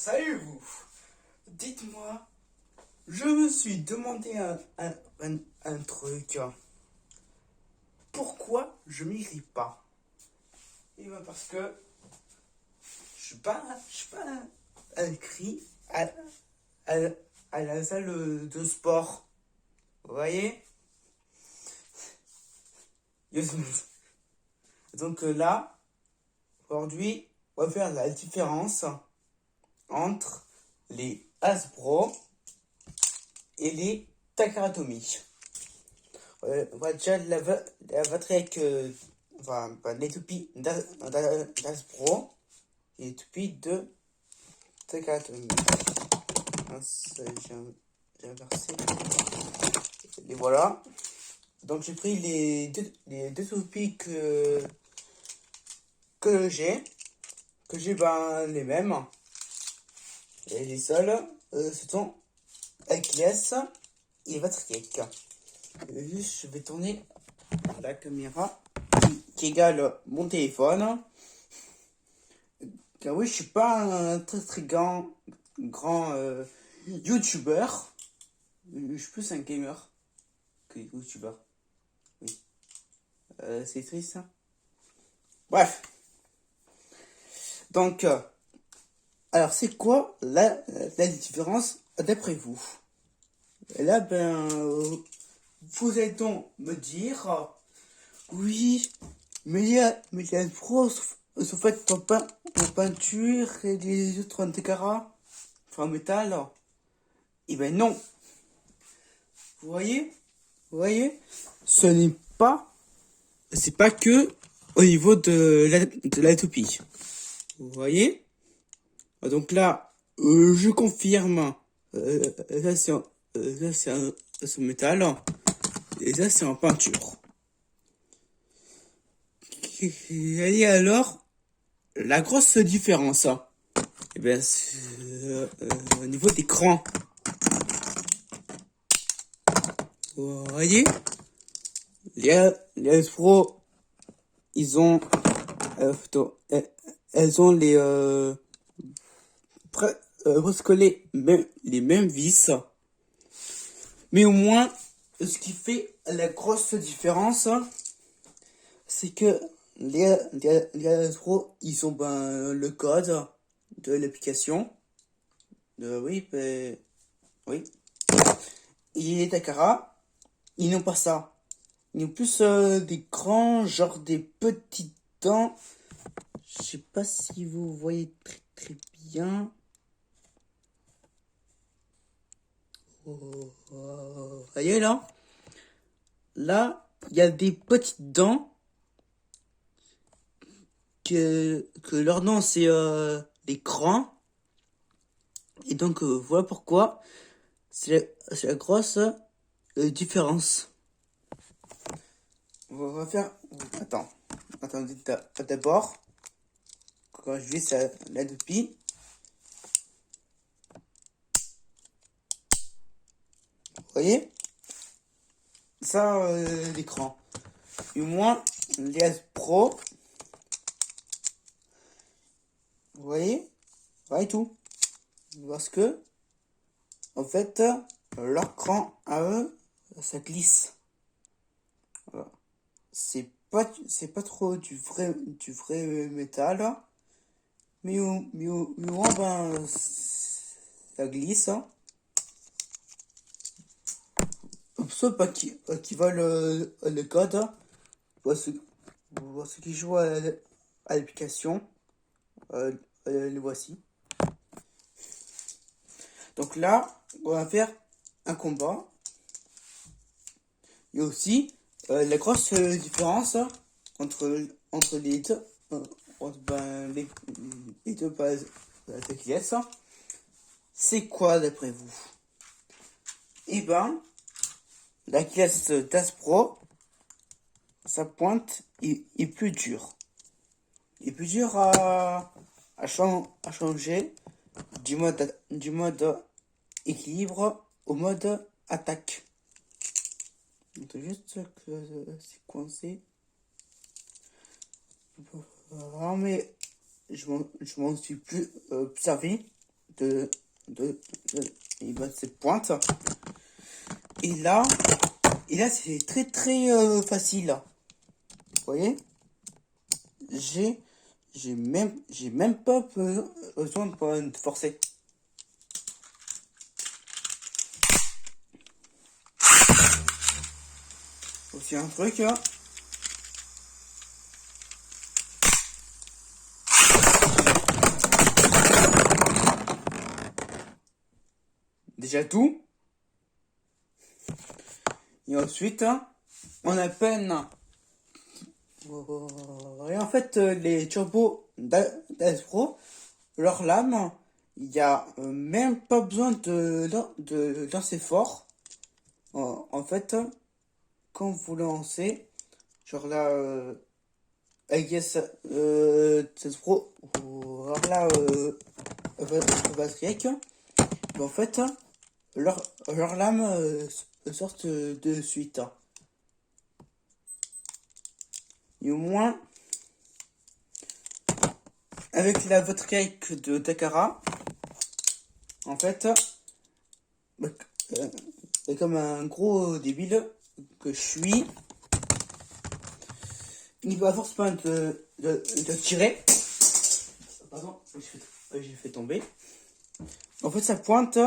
Salut vous. Dites-moi, je me suis demandé un truc. Pourquoi je m'irrite pas? Eh ben parce que je suis pas inscrit à, à la salle de sport. Vous voyez? Donc là, aujourd'hui, on va faire la différence entre les Hasbro et les Takaratomi. On va déjà la batterie avec les toupies d'Hasbro et les toupies de Takaratomi. Mince, j'ai inversé. Et voilà. Donc j'ai pris les deux toupies que j'ai les mêmes. Et les seuls, ce sont Achilles et Vatriek. Juste, je vais tourner la caméra qui égale mon téléphone. Car oui, je suis pas un très grand youtubeur. Je suis plus un gamer que youtubeur. Oui. C'est triste, ça. Bref. Donc, alors c'est quoi la différence d'après vous? Et là, vous allez donc me dire, oui, mais les pros sont faites en peinture et les autres en décara, enfin en métal. Et ben non. Vous voyez, c'est pas que au niveau de la toupie. Vous voyez? Donc là, je confirme, ça c'est en métal et ça c'est en peinture. Et alors, la grosse différence, eh bien, c'est, au niveau des crans. Vous voyez, les Pro, ils ont, elles ont presque les mêmes vis. Mais au moins, ce qui fait la grosse différence, c'est que les Pro, ils ont le code de l'application. Oui. Et les Takara, ils n'ont pas ça. Ils ont plus des grands, genre des petits dents. Je sais pas si vous voyez très bien. Voyez là? Là, il y a des petites dents que leur nom c'est les crans. Et donc voilà pourquoi c'est la grosse différence. On va faire. Attendez d'abord. Quand je vais la toupie. Vous voyez? Ça, l'écran. Et moins, les Pro. Vous voyez? Voilà et tout. Parce que, en fait, leur cran à eux, ça glisse. Voilà. C'est pas trop du vrai métal. Mais au moins, ça glisse. Ceux pas qui veulent le code, voici ceux qui jouent à l'application, les voici. Donc là, on va faire un combat. Il y a aussi la grosse différence entre les deux, les deux bases de pièces. C'est quoi d'après vous? Eh ben, la pièce d'Aspro, sa pointe est plus dure. Il est plus dur à changer du mode équilibre au mode attaque. Donc juste que c'est coincé. Mais je m'en suis plus servi de, de, et ben, ces pointes. Et là c'est très très facile. Vous voyez, j'ai même pas besoin de forcer. Aussi un truc. Déjà tout. Et ensuite, on appelle. Et en fait, les turbos d'Aspro, leur lame, il n'y a même pas besoin de lancer fort. En fait, quand vous lancez, genre là, AGS Pro, alors là, Vastriek, en fait, leur lame sortent de suite. Et au moins, avec la Vastriek de Takara, en fait, comme un gros débile que je suis, il va forcément de tirer. Pardon, j'ai fait tomber. En fait, sa pointe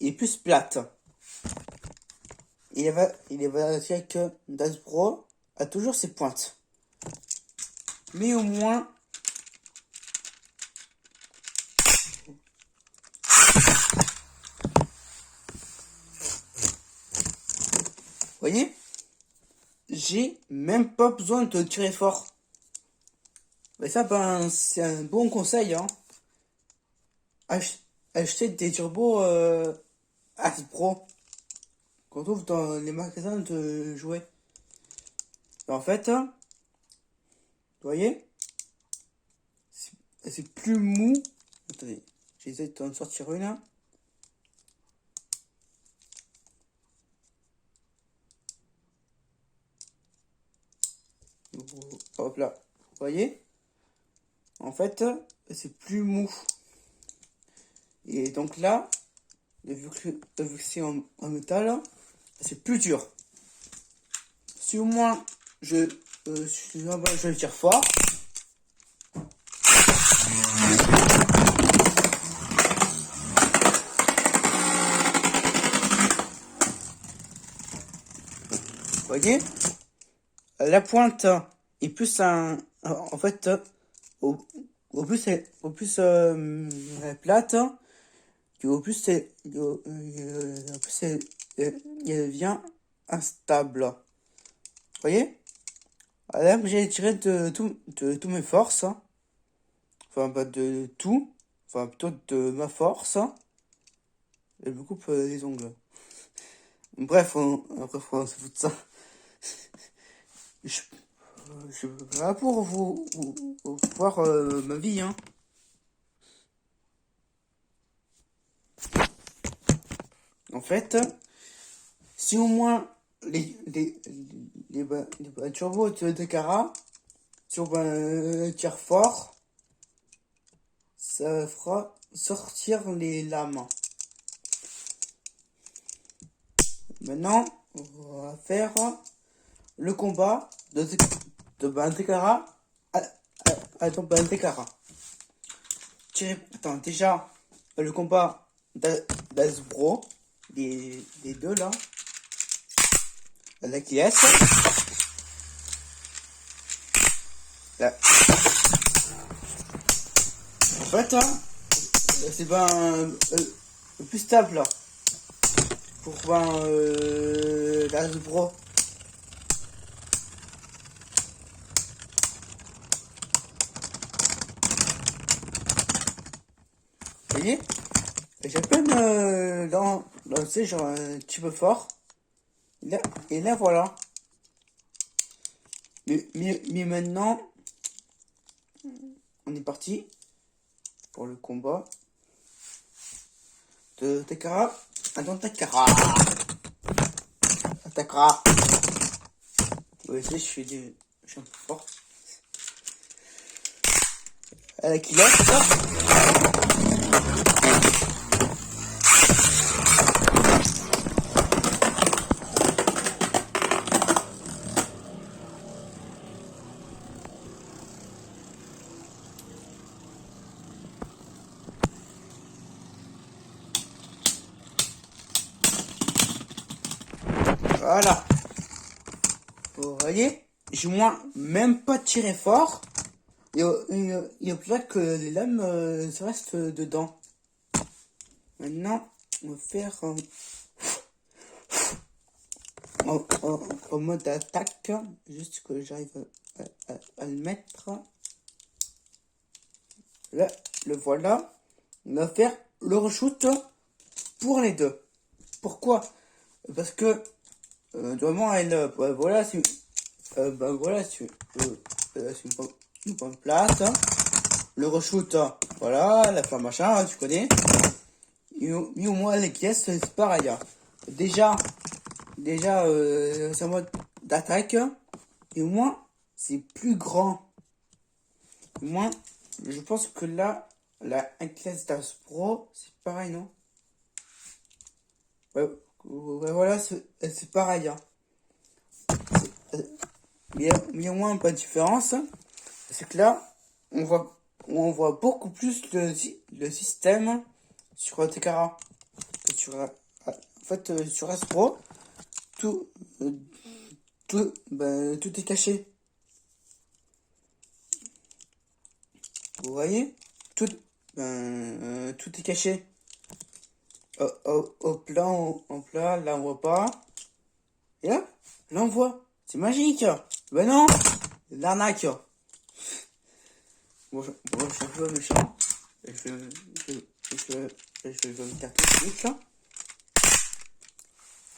est plus plate. Il va dire que Dasbro a toujours ses pointes. Mais au moins, vous voyez, j'ai même pas besoin de tirer fort. Mais ça, ben, c'est un bon conseil, hein. Acheter des turbos Hasbro qu'on trouve dans les magasins de jouets. Et en fait, vous voyez, c'est plus mou. Attendez, j'essaie d'en sortir une. Hop là, vous voyez, en fait, c'est plus mou. Et donc là, vu que c'est en métal, c'est plus dur. Si au moins je le tire fort, vous voyez, la pointe est plus en fait, au plus plate, au plus elle devient instable. Vous voyez? Là, j'ai tiré de toutes mes forces. Enfin, pas de tout. Enfin, plutôt de ma force. Et me coupe les ongles. Bref, après, on se fout de ça. Je suis là pour vous voir ma vie, hein. En fait, si au moins les turbos de Takara, si on tire fort, ça fera sortir les lames. Maintenant, on va faire le combat de Takara à Takara. Attends, déjà, le combat d'Asbro, les deux là, la qui est là. En fait, c'est pas le plus stable là, pour l'Asbro. Vous voyez, j'ai peine lancer genre un petit peu fort. Et là voilà. Mais maintenant, on est parti pour le combat de Takara. Attends, Takara. Takara. Ouais, je suis un peu fort. Qui l'a, c'est ça? Voilà. Vous voyez, j'ai moins même pas tiré fort. Il y a plus que les lames restent dedans. Maintenant, on va faire en mode attaque. Juste que j'arrive à le mettre. Là, le voilà. On va faire le reshoot pour les deux. Pourquoi? Parce que vraiment, voilà, c'est voilà, c'est une bonne place. Le reshoot, voilà, la flamme machin, tu connais. Et au moins les pièces, c'est pareil. Déjà, c'est un mode d'attaque. Et au moins, c'est plus grand. Au moins, je pense que là, la classe d'As Pro, c'est pareil, non? Ouais, voilà, c'est pareil. Mais au moins, pas de différence. C'est que là, on voit beaucoup plus le système sur Tekara. En fait, sur As Pro, tout est caché. Vous voyez, tout est caché. Au plat, là on voit pas. Et là on voit. C'est magique. Ben non, l'arnaque. Bon, je suis un peu méchant. Je vais me faire tout de suite là.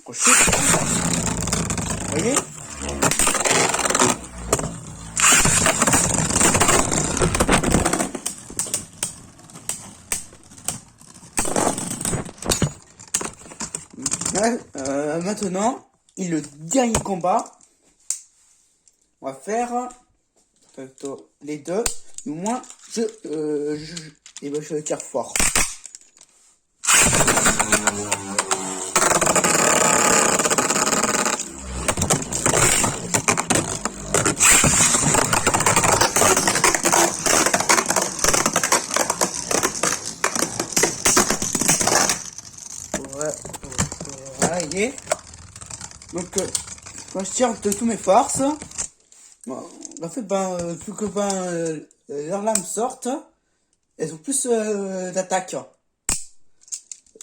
Vous voyez? Maintenant, et le dernier combat, on va faire les deux. Et au moins, je tire fort. Voyez. Donc, quand je tire de toutes mes forces, en fait, plus que leurs lames sortent, elles ont plus d'attaque.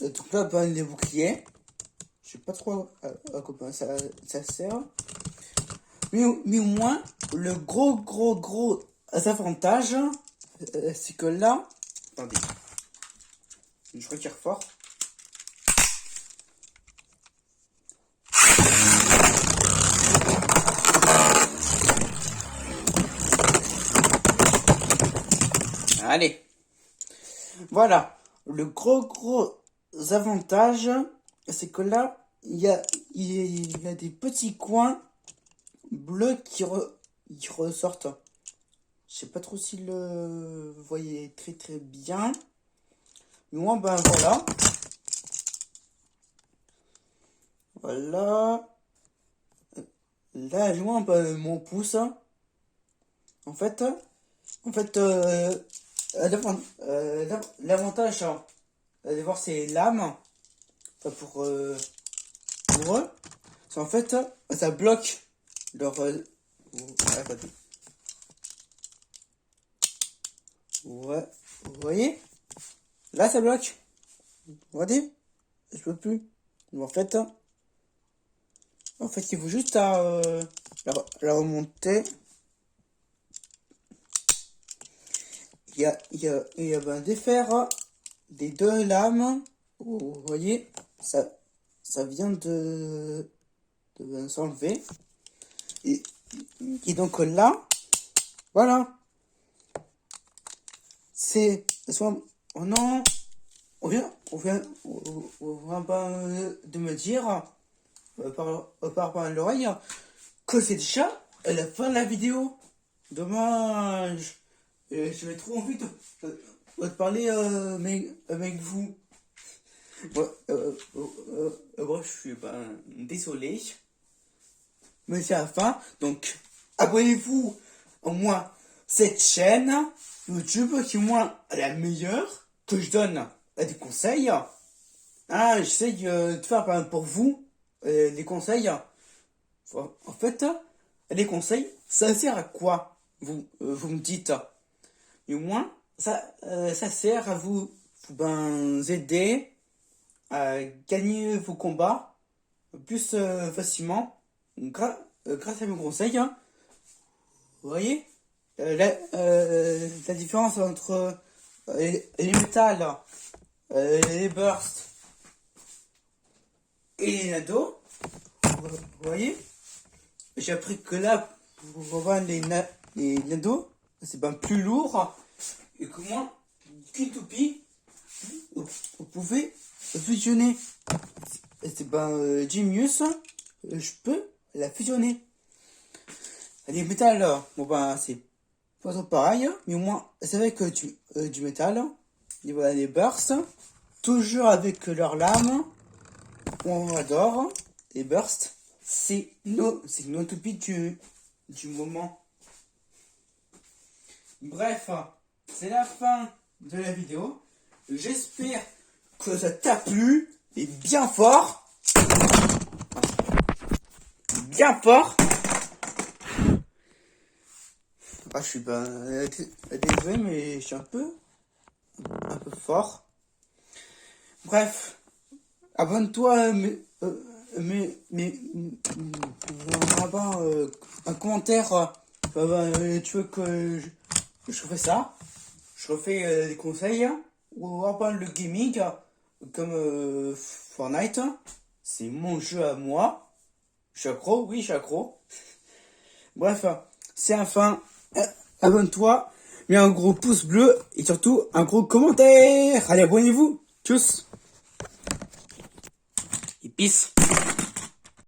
Donc là, les boucliers, je sais pas trop à quoi ça sert. Mais au moins, le gros avantage, c'est que là, attendez, je retire fort. Allez, voilà, le gros avantage, c'est que là, il y a des petits coins bleus qui ressortent. Je sais pas trop si vous voyez très bien. Mais moi, voilà. Voilà. Là, je vois mon pouce. En fait, l'avantage de voir ces lames, pour eux, c'est en fait, ça bloque leur... attendez. Ouais, vous voyez? Là, ça bloque. Vous voyez? Je peux plus. En fait, il faut juste la remonter. Il y a des fers des deux lames. Vous voyez, ça vient de s'enlever. Et donc là, voilà. C'est soit oh non, on vient pas de me dire par rapport à l'oreille que c'est déjà la fin de la vidéo. Dommage. J'avais trop envie de parler avec vous. Bon, je suis désolé. Mais c'est la fin. Donc, abonnez-vous au moins cette chaîne YouTube qui est au moins la meilleure, que je donne des conseils. J'essaye de faire pour vous des conseils En fait, les conseils, ça sert à quoi? Vous me dites. Et au moins, ça sert à vous aider à gagner vos combats plus facilement grâce à mes conseils. Hein. Vous voyez la différence entre les métals, les bursts et les nados. Vous voyez? J'ai appris que là, pour vendre les nados, c'est ben plus lourd et que moi, qu'une toupie, vous pouvez fusionner. C'est ben Genius, je peux la fusionner. Les métals, bon ben c'est pas trop pareil, mais au moins c'est vrai que du métal. Et voilà les bursts, toujours avec leur lame. On adore les bursts. C'est nos toupies du moment. Bref, c'est la fin de la vidéo. J'espère que ça t'a plu et bien fort. Bien fort. Ah, je suis pas désolé, mais je suis un peu fort. Bref, abonne-toi, un commentaire. Tu veux que je refais ça? Je refais des conseils ou abonne le gaming comme Fortnite. C'est mon jeu à moi. Je suis accro, oui, je suis accro. Bref, c'est la fin. Abonne-toi, mets un gros pouce bleu et surtout un gros commentaire. Allez, abonnez-vous. Tchuss. Et peace.